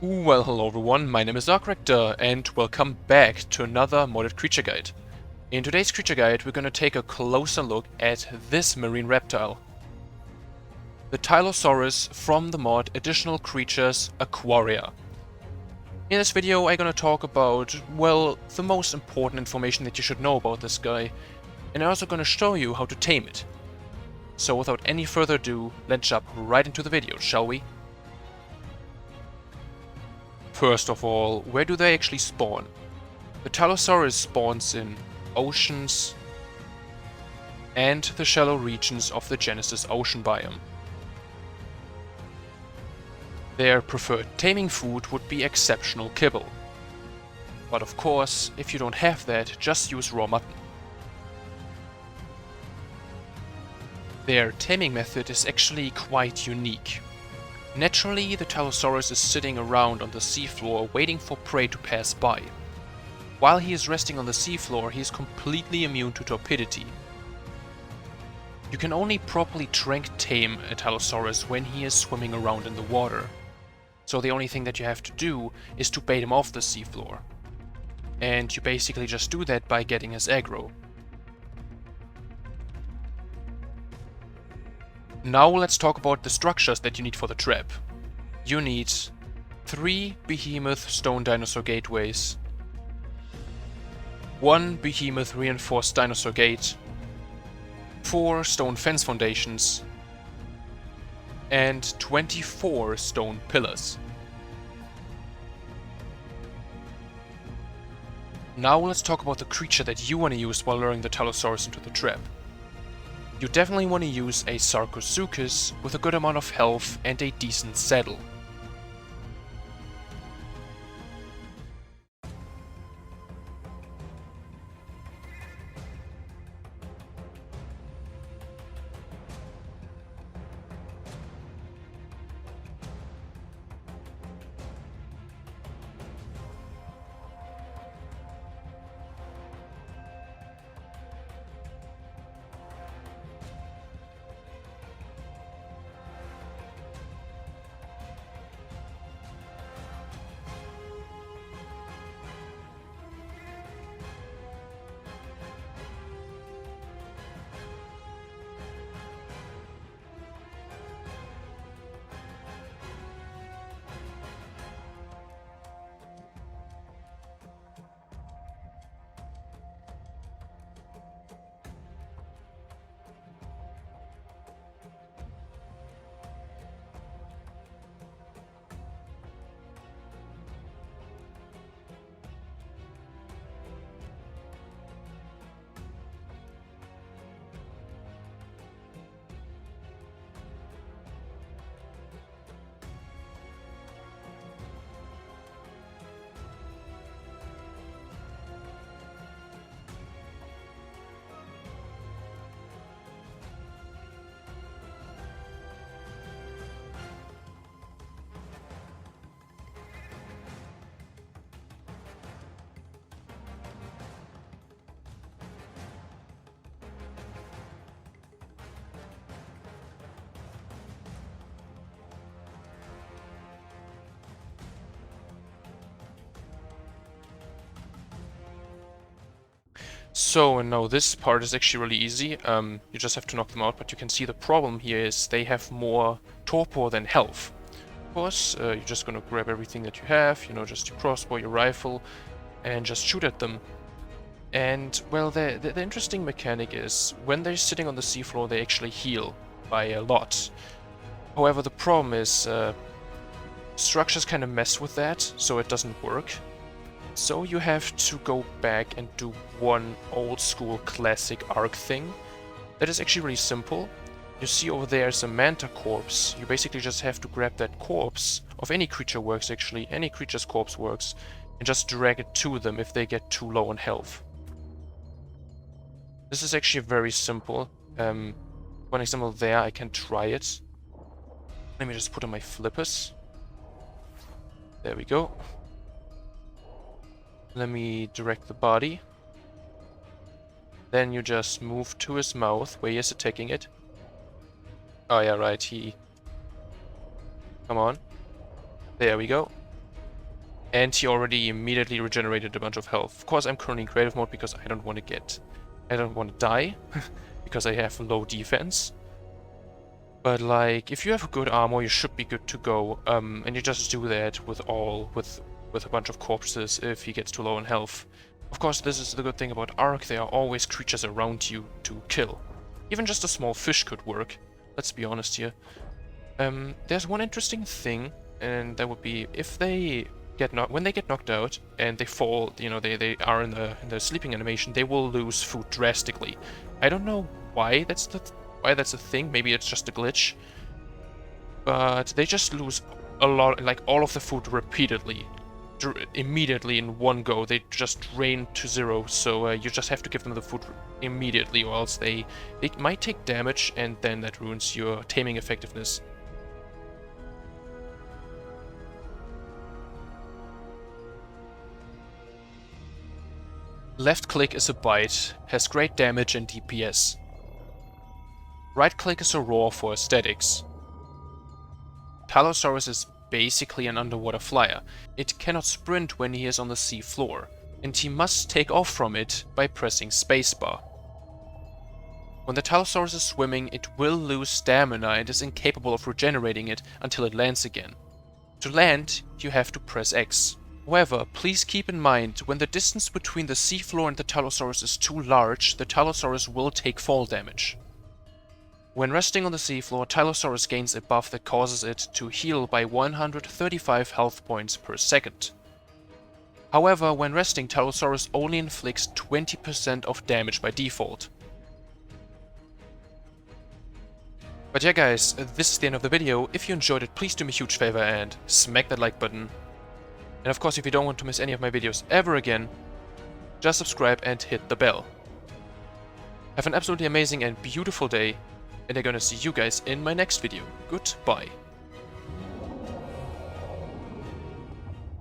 Well, hello everyone, my name is AQUARIA and welcome back to another modded creature guide. In today's creature guide we're gonna take a closer look at this marine reptile. The Tylosaurus from the mod Additional Creatures AQUARIA. In this video I'm gonna talk about, well, the most important information that you should know about this guy, and I'm also gonna show you how to tame it. So without any further ado, let's jump right into the video, shall we? First of all, where do they actually spawn? The Tylosaurus spawns in oceans and the shallow regions of the Genesis ocean biome. Their preferred taming food would be exceptional kibble. But of course, if you don't have that, just use raw mutton. Their taming method is actually quite unique. Naturally, the Tylosaurus is sitting around on the seafloor waiting for prey to pass by. While he is resting on the seafloor, he is completely immune to torpidity. You can only properly trank tame a Tylosaurus when he is swimming around in the water. So the only thing that you have to do is to bait him off the seafloor. And you basically just do that by getting his aggro. Now let's talk about the structures that you need for the trap. You need 3 behemoth stone dinosaur gateways, 1 behemoth reinforced dinosaur gate, 4 stone fence foundations, and 24 stone pillars. Now let's talk about the creature that you want to use while luring the Tylosaurus into the trap. You definitely want to use a Sarcosuchus with a good amount of health and a decent saddle. So now this part is actually really easy. You just have to knock them out, but you can see the problem here is they have more torpor than health. Of course, you're just gonna grab everything that you have, you know, just your crossbow, your rifle, and just shoot at them. And, well, the interesting mechanic is, when they're sitting on the seafloor, they actually heal by a lot. However, the problem is, structures kind of mess with that, so it doesn't work. So you have to go back and do one old school classic arc thing. That is actually really simple. You see over there is a manta corpse. You basically just have to grab that corpse, of any creature works actually, any creature's corpse works, and just drag it to them if they get too low on health. This is actually very simple. One example there, I can try it. Let me just put on my flippers. There we go. Let me direct the body. Then you just move to his mouth where he is attacking it. Oh yeah, right, he... Come on. There we go. And he already immediately regenerated a bunch of health. Of course, I'm currently in creative mode because I don't want to die, because I have low defense. But like, if you have good armor, you should be good to go. And you just do that with a bunch of corpses if he gets too low in health. Of course, this is the good thing about Ark. There are always creatures around you to kill. Even just a small fish could work. Let's be honest here. There's one interesting thing, and that would be if they when they get knocked out and they fall, you know, they are in the sleeping animation, they will lose food drastically. I don't know why that's a thing. Maybe it's just a glitch, but they just lose a lot, like all of the food repeatedly, immediately in one go. They just drain to zero. So you just have to give them the food immediately, or else they might take damage, and then that ruins your taming effectiveness. Left click is a bite, has great damage and DPS. Right click is a roar for aesthetics. Tylosaurus is basically an underwater flyer. It cannot sprint when he is on the sea floor, and he must take off from it by pressing spacebar. When the Tylosaurus is swimming, it will lose stamina and is incapable of regenerating it until it lands again. To land, you have to press X. However, please keep in mind, when the distance between the seafloor and the Tylosaurus is too large, the Tylosaurus will take fall damage. When resting on the seafloor, Tylosaurus gains a buff that causes it to heal by 135 health points per second. However, when resting, Tylosaurus only inflicts 20% of damage by default. But yeah guys, this is the end of the video. If you enjoyed it, please do me a huge favor and smack that like button. And of course, if you don't want to miss any of my videos ever again, just subscribe and hit the bell. Have an absolutely amazing and beautiful day, and I'm gonna see you guys in my next video. Goodbye.